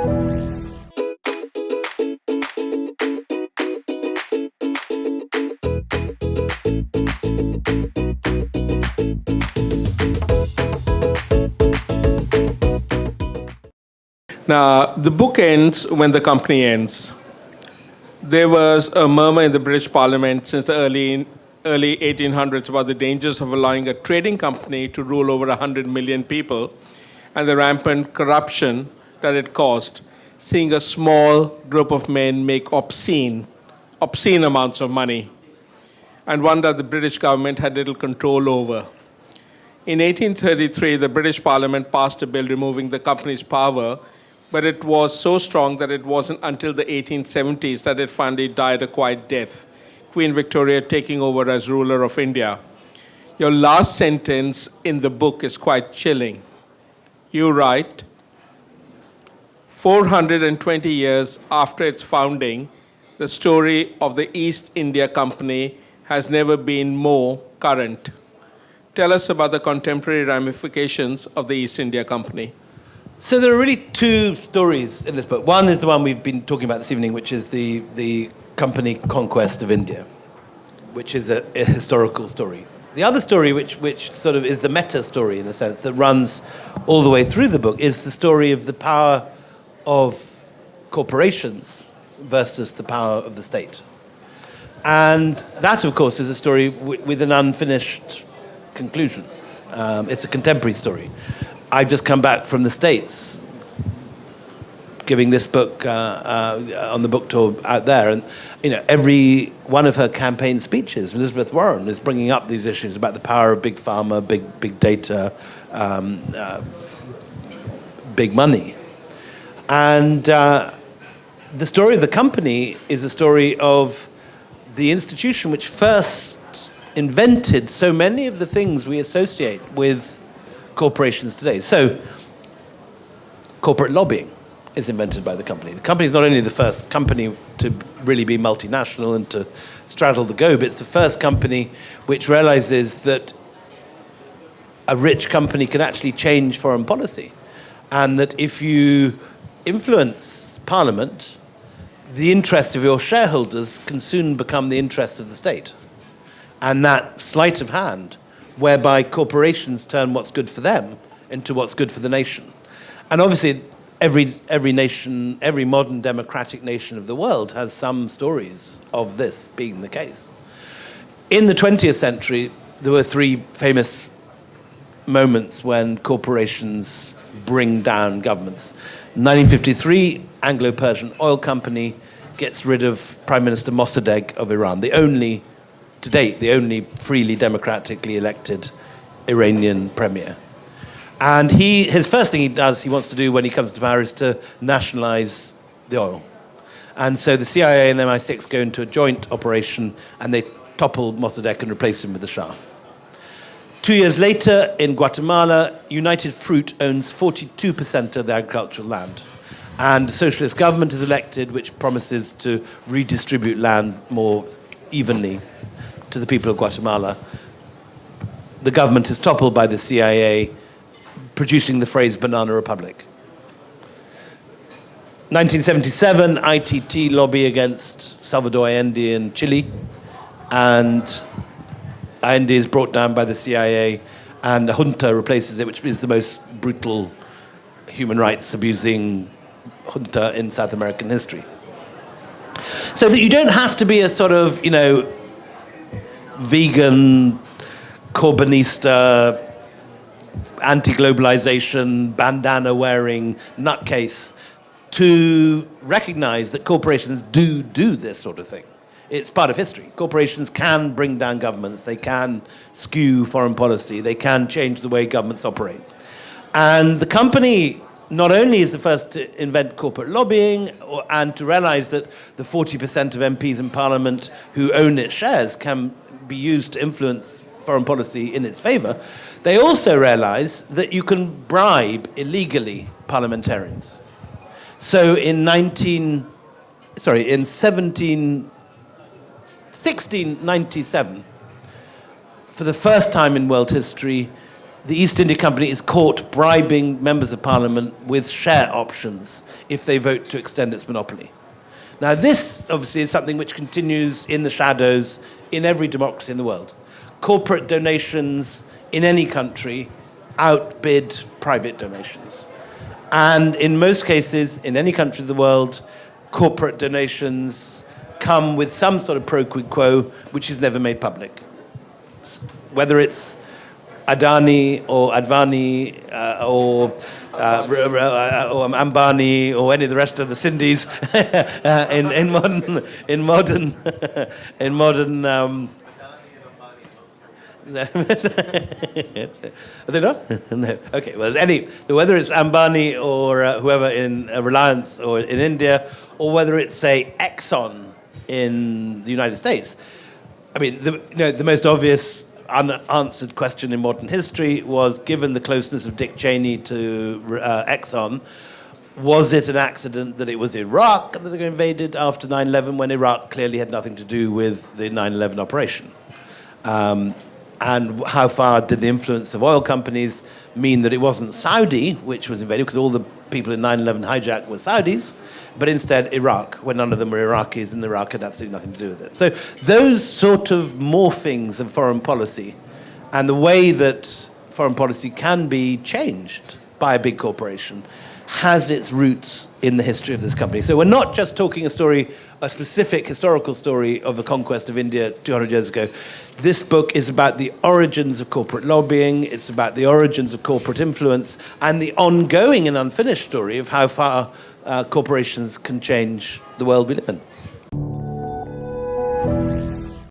Now, the book ends when the company ends. There was a murmur in the British Parliament since the early 1800s about the dangers of allowing a trading company to rule over 100 million people and the rampant corruption that it caused, seeing a small group of men make obscene amounts of money, and one that the British government had little control over. In 1833, the British Parliament passed a bill removing the company's power, but it was so strong that it wasn't until the 1870s that it finally died a quiet death, Queen Victoria taking over as ruler of India. Your last sentence in the book is quite chilling. You write, 420 years after its founding, the story of the East India Company has never been more current. Tell us about the contemporary ramifications of the East India Company. So there are really two stories in this book. One is the one we've been talking about this evening, which is the company conquest of India, which is a historical story. The other story, which sort of is the meta story in a sense, that runs all the way through the book, is the story of the power of corporations versus the power of the state. And that, of course, is a story with an unfinished conclusion. It's a contemporary story. I've just come back from the States, giving this book on the book tour out there, and every one of her campaign speeches, Elizabeth Warren is bringing up these issues about the power of big pharma, big data, big money, and the story of the company is a story of the institution which first invented so many of the things we associate with corporations today. So, corporate lobbying is invented by the company. The company is not only the first company to really be multinational and to straddle the globe, it's the first company which realizes that a rich company can actually change foreign policy, and that if you influence Parliament, the interests of your shareholders can soon become the interests of the state. And that sleight of hand whereby corporations turn what's good for them into what's good for the nation. And obviously, every nation, every modern democratic nation of the world has some stories of this being the case. In the 20th century, there were three famous moments when corporations bring down governments. 1953, Anglo-Persian Oil Company gets rid of Prime Minister Mossadegh of Iran, to date, the only freely democratically elected Iranian premier. And his first thing he wants to do when he comes to power is to nationalize the oil. And so the CIA and MI6 go into a joint operation and they topple Mossadegh and replace him with the Shah. 2 years later, in Guatemala, United Fruit owns 42% of the agricultural land. And the socialist government is elected, which promises to redistribute land more evenly to the people of Guatemala. The government is toppled by the CIA, producing the phrase Banana Republic. 1977, ITT lobby against Salvador Allende in Chile, and Allende is brought down by the CIA, and a junta replaces it, which is the most brutal human rights abusing junta in South American history. So that you don't have to be a sort of, vegan, Corbynista, anti-globalization, bandana-wearing nutcase to recognize that corporations do this sort of thing. It's part of history. Corporations can bring down governments. They can skew foreign policy. They can change the way governments operate. And the company not only is the first to invent corporate lobbying and to realize that the 40% of MPs in Parliament who own its shares can be used to influence foreign policy in its favor, they also realize that you can bribe illegally parliamentarians. So in 1697, for the first time in world history, the East India Company is caught bribing members of parliament with share options if they vote to extend its monopoly. Now, this obviously is something which continues in the shadows in every democracy in the world. Corporate donations in any country outbid private donations. And in most cases, in any country of the world, corporate donations come with some sort of pro quid quo, which is never made public. Whether it's Adani or Advani or Ambani or any of the rest of the Sindhis in modern Are they not? No. Okay. Well, whether it's Ambani or whoever in Reliance or in India, or whether it's say Exxon in the United States. I mean, the most obvious unanswered question in modern history was, given the closeness of Dick Cheney to Exxon, was it an accident that it was Iraq that got invaded after 9/11 when Iraq clearly had nothing to do with the 9/11 operation? And how far did the influence of oil companies mean that it wasn't Saudi which was invaded, because all the people in 9/11 hijack were Saudis, but instead Iraq, when none of them were Iraqis, and Iraq had absolutely nothing to do with it. So those sort of morphings of foreign policy and the way that foreign policy can be changed by a big corporation has its roots in the history of this company. So we're not just talking a specific historical story of the conquest of India 200 years ago. This book is about the origins of corporate lobbying, it's about the origins of corporate influence, and the ongoing and unfinished story of how far corporations can change the world we live in.